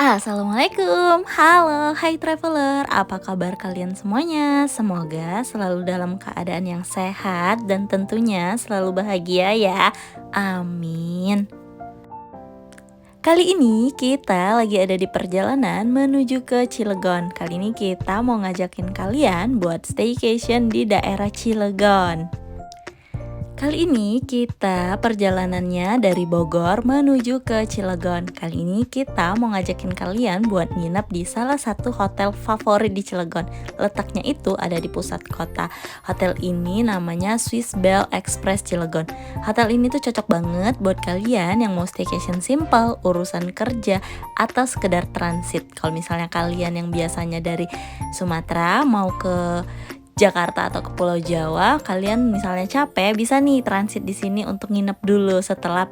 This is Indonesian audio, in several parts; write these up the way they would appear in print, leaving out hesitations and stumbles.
Assalamualaikum, halo, hai traveler, apa kabar kalian semuanya? Semoga selalu dalam keadaan yang sehat dan tentunya selalu bahagia ya, amin. Kali ini kita lagi ada di perjalanan menuju ke Cilegon. Kali ini kita mau ngajakin kalian buat staycation di daerah Cilegon. Kali ini kita perjalanannya dari Bogor menuju ke Cilegon. Kali ini kita mau ngajakin kalian buat nginep di salah satu hotel favorit di Cilegon. Letaknya itu ada di pusat kota. Hotel ini namanya Swiss Bell Express Cilegon. Hotel ini tuh cocok banget buat kalian yang mau staycation simple, urusan kerja, atau sekedar transit. Kalau misalnya kalian yang biasanya dari Sumatera mau ke Jakarta atau ke Pulau Jawa, kalian misalnya capek, bisa nih transit di sini untuk nginep dulu setelah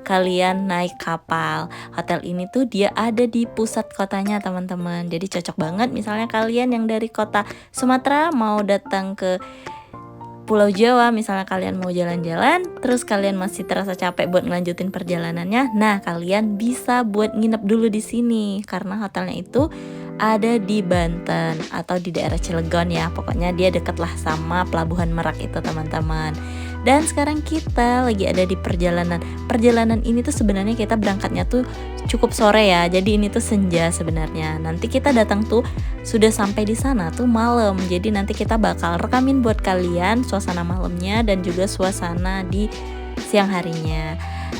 kalian naik kapal. Hotel ini tuh dia ada di pusat kotanya teman-teman. Jadi cocok banget misalnya kalian yang dari kota Sumatera mau datang ke Pulau Jawa, misalnya kalian mau jalan-jalan, terus kalian masih terasa capek buat ngelanjutin perjalanannya. Nah, kalian bisa buat nginep dulu di sini karena hotelnya itu ada di Banten atau di daerah Cilegon ya. Pokoknya dia deket lah sama Pelabuhan Merak itu teman-teman. Dan sekarang kita lagi ada di perjalanan. Perjalanan ini tuh sebenarnya kita berangkatnya tuh cukup sore ya. Jadi ini tuh senja sebenarnya. Nanti kita datang tuh sudah sampai di sana tuh malam. Jadi nanti kita bakal rekamin buat kalian suasana malamnya dan juga suasana di siang harinya.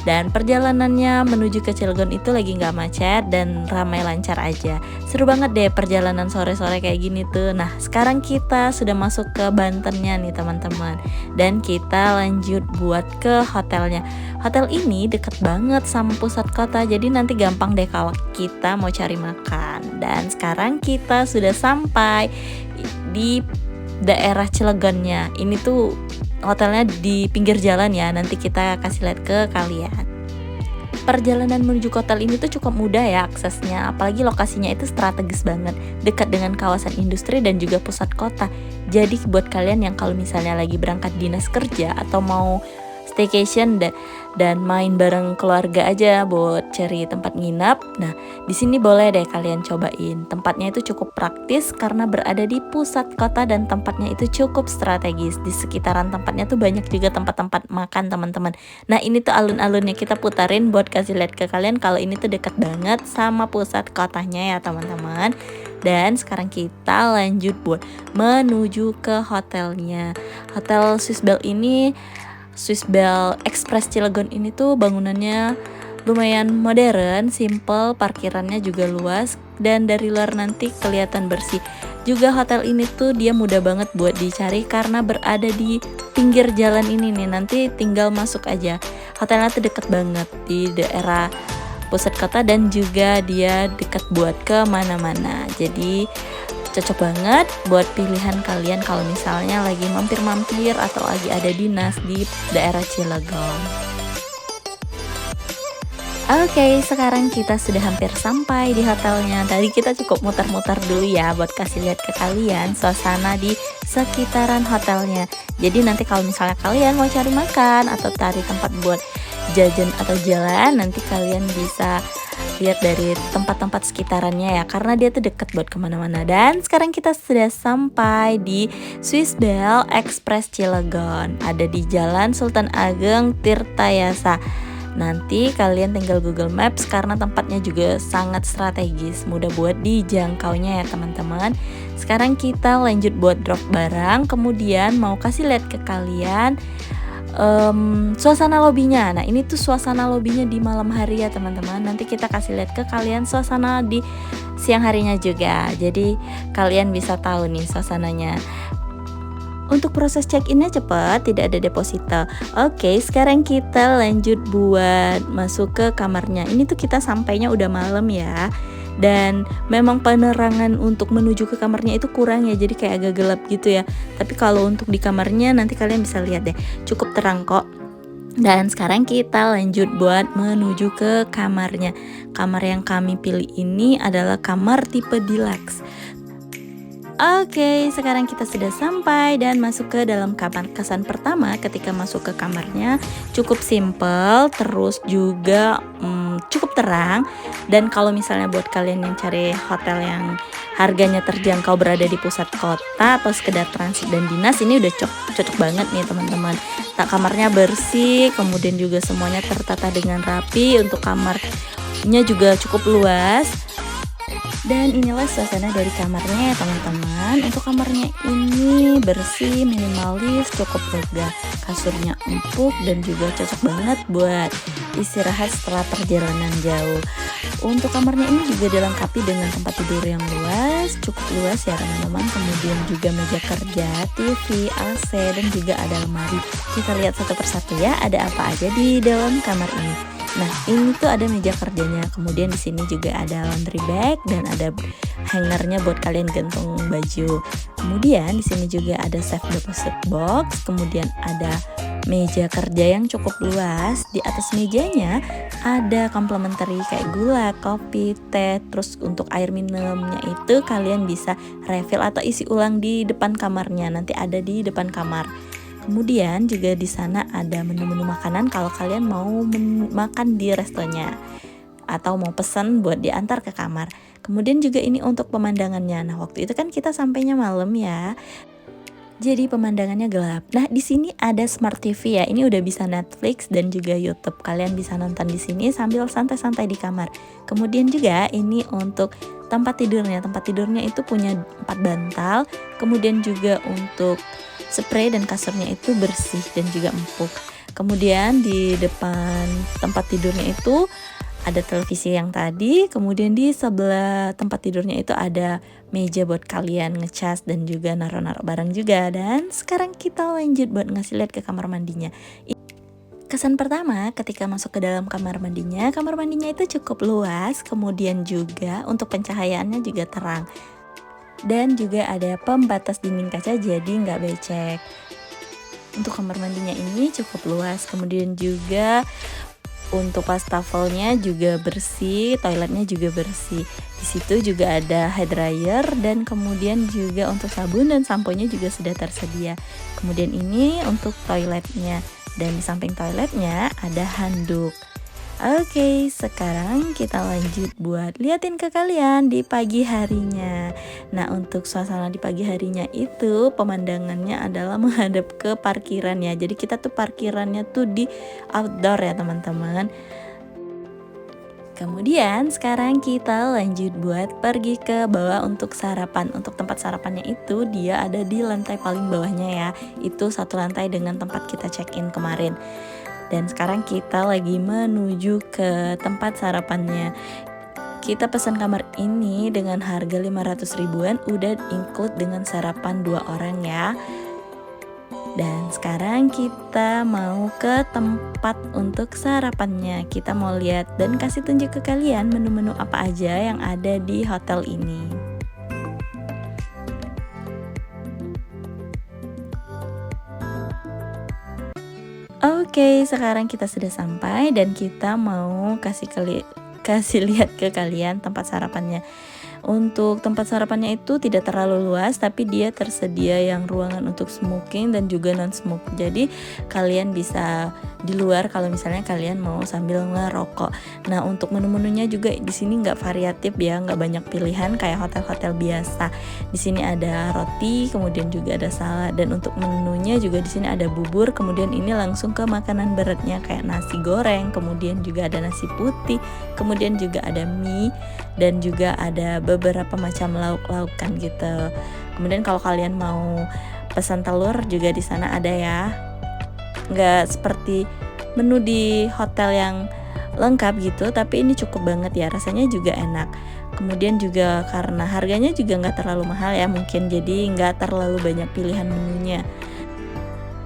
Dan perjalanannya menuju ke Cilegon itu lagi nggak macet dan ramai lancar aja. Seru banget deh perjalanan sore-sore kayak gini tuh. Nah, sekarang kita sudah masuk ke Bantennya nih teman-teman. Dan kita lanjut buat ke hotelnya. Hotel ini deket banget sama pusat kota, jadi nanti gampang deh kalau kita mau cari makan. Dan sekarang kita sudah sampai di daerah Cilegonnya. Ini tuh hotelnya di pinggir jalan ya, nanti kita kasih lihat ke kalian. Perjalanan menuju ke hotel ini tuh cukup mudah ya aksesnya, apalagi lokasinya itu strategis banget, dekat dengan kawasan industri dan juga pusat kota. Jadi buat kalian yang kalau misalnya lagi berangkat dinas kerja atau mau staycation dan main bareng keluarga aja buat cari tempat nginap. Nah, di sini boleh deh kalian cobain. Tempatnya itu cukup praktis karena berada di pusat kota dan tempatnya itu cukup strategis. Di sekitaran tempatnya tuh banyak juga tempat-tempat makan teman-teman. Nah, ini tuh alun-alunnya kita putarin buat kasih lihat ke kalian kalau ini tuh dekat banget sama pusat kotanya ya teman-teman. Dan sekarang kita lanjut buat menuju ke hotelnya. Hotel Swiss Bell ini, Swiss Bell Express Cilegon ini tuh bangunannya lumayan modern, simple, parkirannya juga luas, dan dari luar nanti kelihatan bersih. Juga hotel ini tuh dia mudah banget buat dicari karena berada di pinggir jalan ini nih, nanti tinggal masuk aja. Hotelnya tuh deket banget di daerah pusat kota dan juga dia deket buat ke mana-mana. Jadi cocok banget buat pilihan kalian kalau misalnya lagi mampir-mampir atau lagi ada dinas di daerah Cilegon. Oke, sekarang kita sudah hampir sampai di hotelnya. Tadi kita cukup muter-muter dulu ya buat kasih lihat ke kalian suasana di sekitaran hotelnya. Jadi nanti kalau misalnya kalian mau cari makan atau cari tempat buat jajan atau jalan, nanti kalian bisa lihat dari tempat-tempat sekitarannya ya, karena dia tuh deket buat kemana-mana. Dan sekarang kita sudah sampai di Swiss Bell Express Cilegon, ada di Jalan Sultan Ageng Tirtayasa. Nanti kalian tinggal Google Maps karena tempatnya juga sangat strategis, mudah buat dijangkaunya ya teman-teman. Sekarang kita lanjut buat drop barang, kemudian mau kasih lihat ke kalian suasana lobinya. Nah, ini tuh suasana lobinya di malam hari ya teman-teman. Nanti kita kasih lihat ke kalian suasana di siang harinya juga. Jadi kalian bisa tahu nih suasananya. Untuk proses check-innya cepat, tidak ada deposito. Oke, sekarang kita lanjut buat masuk ke kamarnya. Ini tuh kita sampainya udah malam ya. Dan memang penerangan untuk menuju ke kamarnya itu kurang ya, jadi kayak agak gelap gitu ya. Tapi kalau untuk di kamarnya nanti kalian bisa lihat deh, cukup terang kok. Dan sekarang kita lanjut buat menuju ke kamarnya. Kamar yang kami pilih ini adalah kamar tipe deluxe. Oke, sekarang kita sudah sampai dan masuk ke dalam kamar. Kesan pertama ketika masuk ke kamarnya cukup simple, terus juga cukup terang. Dan kalau misalnya buat kalian yang cari hotel yang harganya terjangkau berada di pusat kota atau sekedar transit dan dinas, ini udah cocok banget nih teman-teman. Tak kamarnya bersih, kemudian juga semuanya tertata dengan rapi. Untuk kamarnya juga cukup luas. Dan inilah suasana dari kamarnya ya teman-teman. Untuk kamarnya ini bersih, minimalis, cukup lega. Kasurnya empuk dan juga cocok banget buat istirahat setelah perjalanan jauh. Untuk kamarnya ini juga dilengkapi dengan tempat tidur yang luas, cukup luas ya teman-teman. Kemudian juga meja kerja, TV, AC, dan juga ada lemari. Kita lihat satu persatu ya, ada apa aja di dalam kamar ini. Nah, ini tuh ada meja kerjanya. Kemudian di sini juga ada laundry bag dan ada hangernya buat kalian gantung baju. Kemudian di sini juga ada safe deposit box. Kemudian ada meja kerja yang cukup luas. Di atas mejanya ada complementary kayak gula, kopi, teh. Terus untuk air minumnya itu kalian bisa refill atau isi ulang di depan kamarnya. Nanti ada di depan kamar. Kemudian juga di sana ada menu-menu makanan kalau kalian mau makan di restonya atau mau pesan buat diantar ke kamar. Kemudian juga ini untuk pemandangannya. Nah, waktu itu kan kita sampainya malam ya. Jadi pemandangannya gelap. Nah, di sini ada Smart TV ya. Ini udah bisa Netflix dan juga YouTube. Kalian bisa nonton di sini sambil santai-santai di kamar. Kemudian juga ini untuk tempat tidurnya. Tempat tidurnya itu punya 4 bantal. Kemudian juga untuk spray dan kasurnya itu bersih dan juga empuk. Kemudian di depan tempat tidurnya itu ada televisi yang tadi. Kemudian di sebelah tempat tidurnya itu ada meja buat kalian ngecas dan juga naruh-naruh barang juga. Dan sekarang kita lanjut buat ngasih lihat ke kamar mandinya. Kesan pertama ketika masuk ke dalam kamar mandinya itu cukup luas. Kemudian juga untuk pencahayaannya juga terang. Dan juga ada pembatas dinding kaca jadi nggak becek. Untuk kamar mandinya ini cukup luas. Kemudian juga untuk wastafelnya juga bersih, toiletnya juga bersih. Di situ juga ada hair dryer dan kemudian juga untuk sabun dan sampo-nya juga sudah tersedia. Kemudian ini untuk toiletnya dan di samping toiletnya ada handuk. Oke, sekarang kita lanjut buat liatin ke kalian di pagi harinya. Nah, untuk suasana di pagi harinya itu pemandangannya adalah menghadap ke parkiran ya. Jadi kita tuh parkirannya tuh di outdoor ya teman-teman. Kemudian sekarang kita lanjut buat pergi ke bawah untuk sarapan. Untuk tempat sarapannya itu dia ada di lantai paling bawahnya ya. Itu satu lantai dengan tempat kita check-in kemarin. Dan sekarang kita lagi menuju ke tempat sarapannya. Kita pesan kamar ini dengan harga 500 ribuan, udah include dengan sarapan 2 orang ya. Dan sekarang kita mau ke tempat untuk sarapannya. Kita mau lihat dan kasih tunjuk ke kalian menu-menu apa aja yang ada di hotel ini. Oke, sekarang kita sudah sampai dan kita mau kasih lihat ke kalian tempat sarapannya. Untuk tempat sarapannya itu tidak terlalu luas, tapi dia tersedia yang ruangan untuk smoking dan juga non smoke. Jadi kalian bisa di luar kalau misalnya kalian mau sambil ngerokok. Nah, untuk menu-menunya juga di sini nggak variatif ya, nggak banyak pilihan kayak hotel-hotel biasa. Di sini ada roti, kemudian juga ada salad, dan untuk menunya juga di sini ada bubur. Kemudian ini langsung ke makanan beratnya kayak nasi goreng, kemudian juga ada nasi putih, kemudian juga ada mie dan juga ada beberapa macam lauk-laukan gitu. Kemudian kalau kalian mau pesan telur juga di sana ada ya. Nggak seperti menu di hotel yang lengkap gitu, tapi ini cukup banget ya, rasanya juga enak. Kemudian juga karena harganya juga nggak terlalu mahal ya mungkin, jadi nggak terlalu banyak pilihan menunya.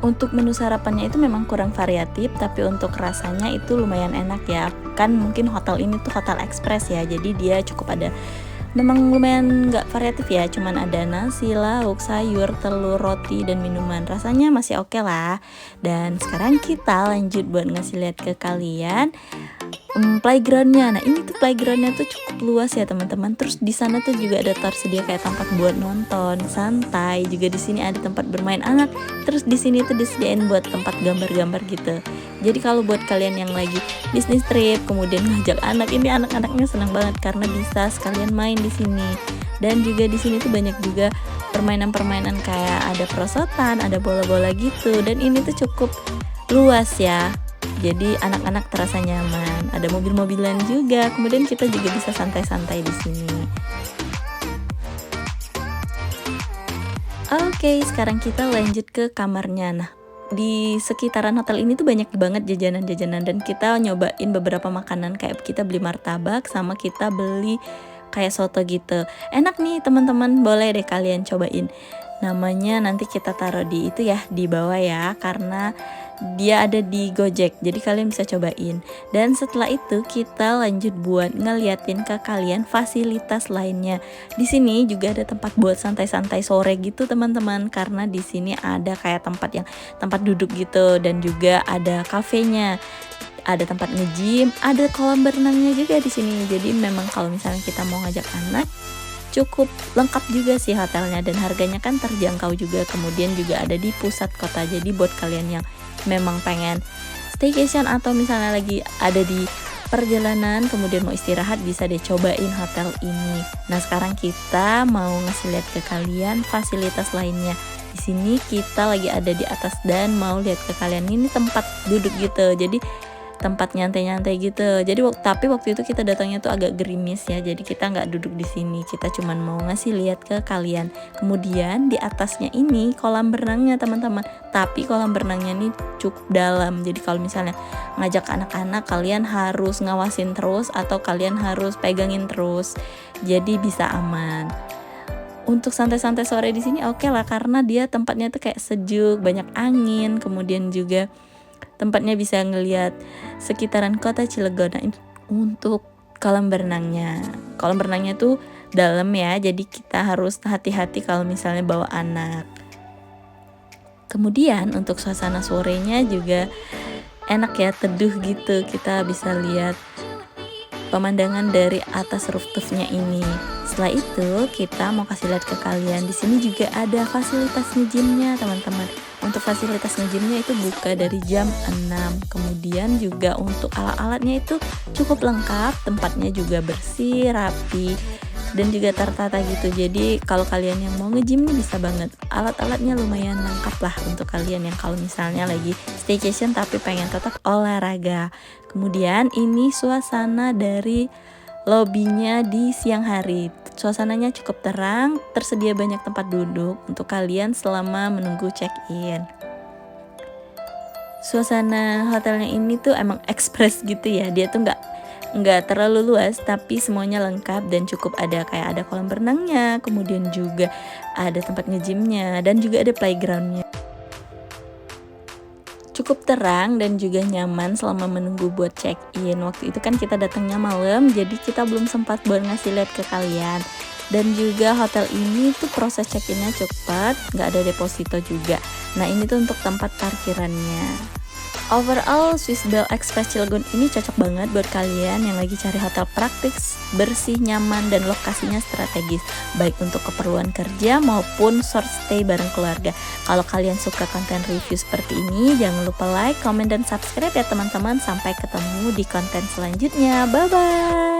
Untuk menu sarapannya itu memang kurang variatif, tapi untuk rasanya itu lumayan enak ya. Kan mungkin hotel ini tuh hotel ekspres ya, jadi dia cukup ada, memang lumayan nggak variatif ya, cuman ada nasi, lauk, sayur, telur, roti, dan minuman. Rasanya masih oke lah. Dan sekarang kita lanjut buat ngasih lihat ke kalian playgroundnya. Nah ini tuh playgroundnya tuh cukup luas ya teman-teman. Terus di sana tuh juga ada tersedia kayak tempat buat nonton santai. Juga di sini ada tempat bermain anak. Terus di sini tuh disediain buat tempat gambar-gambar gitu. Jadi kalau buat kalian yang lagi bisnis trip kemudian ngajak anak, ini anak-anaknya senang banget karena bisa sekalian main di sini. Dan juga di sini tuh banyak juga permainan-permainan kayak ada perosotan, ada bola-bola gitu. Dan ini tuh cukup luas ya. Jadi anak-anak terasa nyaman. Ada mobil-mobilan juga. Kemudian kita juga bisa santai-santai di sini. Oke, sekarang kita lanjut ke kamarnya. Nah, di sekitaran hotel ini tuh banyak banget jajanan-jajanan dan kita nyobain beberapa makanan kayak kita beli martabak sama kita beli kayak soto gitu. Enak nih teman-teman, boleh deh kalian cobain. Namanya nanti kita taruh di itu ya, di bawah ya, karena dia ada di Gojek, jadi kalian bisa cobain. Dan setelah itu kita lanjut buat ngeliatin ke kalian fasilitas lainnya. Di sini juga ada tempat buat santai-santai sore gitu teman-teman, karena di sini ada kayak tempat duduk gitu dan juga ada kafenya. Ada tempat nge-gym, ada kolam berenangnya juga di sini. Jadi memang kalau misalnya kita mau ngajak anak, cukup lengkap juga sih hotelnya dan harganya kan terjangkau juga. Kemudian juga ada di pusat kota. Jadi buat kalian yang memang pengen staycation atau misalnya lagi ada di perjalanan kemudian mau istirahat, bisa deh cobain hotel ini. Nah, sekarang kita mau ngasih lihat ke kalian fasilitas lainnya. Di sini kita lagi ada di atas dan mau lihat ke kalian ini tempat duduk gitu. Jadi tempat nyantai-nyantai gitu. Jadi tapi waktu itu kita datangnya tuh agak gerimis ya. Jadi kita nggak duduk di sini. Kita cuman mau ngasih lihat ke kalian. Kemudian di atasnya ini kolam berenangnya teman-teman. Tapi kolam berenangnya ini cukup dalam. Jadi kalau misalnya ngajak anak-anak, kalian harus ngawasin terus atau kalian harus pegangin terus. Jadi bisa aman. Untuk santai-santai sore di sini oke lah, karena dia tempatnya tuh kayak sejuk, banyak angin, kemudian juga tempatnya bisa ngelihat sekitaran kota Cilegon. Nah, untuk kolam berenangnya tuh dalam ya, jadi kita harus hati-hati kalau misalnya bawa anak. Kemudian untuk suasana sorenya juga enak ya, teduh gitu. Kita bisa lihat pemandangan dari atas rooftopnya ini. Setelah itu kita mau kasih lihat ke kalian, di sini juga ada fasilitas nge-gymnya teman-teman. Untuk fasilitas nge-gymnya itu buka dari jam 6. Kemudian juga untuk alat-alatnya itu cukup lengkap, tempatnya juga bersih, rapi, dan juga tertata gitu. Jadi kalau kalian yang mau nge-gym nih bisa banget. Alat-alatnya lumayan lengkap lah untuk kalian yang kalau misalnya lagi staycation tapi pengen tetap olahraga. Kemudian ini suasana dari lobbynya di siang hari. Suasananya cukup terang, tersedia banyak tempat duduk untuk kalian selama menunggu check-in. Suasana hotelnya ini tuh emang ekspres gitu ya. Dia tuh nggak terlalu luas, tapi semuanya lengkap dan cukup ada kayak ada kolam berenangnya, kemudian juga ada tempat nge-gymnya dan juga ada playgroundnya. Cukup terang dan juga nyaman selama menunggu buat check-in. Waktu itu kan kita datangnya malam, jadi kita belum sempat buat ngasih lihat ke kalian. Dan juga hotel ini tuh proses check-innya cepat, nggak ada deposito juga. Nah ini tuh untuk tempat parkirannya. Overall, Swiss Bell Express Cilegon ini cocok banget buat kalian yang lagi cari hotel praktis, bersih, nyaman, dan lokasinya strategis, baik untuk keperluan kerja maupun short stay bareng keluarga. Kalau kalian suka konten review seperti ini, jangan lupa like, comment, dan subscribe ya teman-teman. Sampai ketemu di konten selanjutnya. Bye-bye!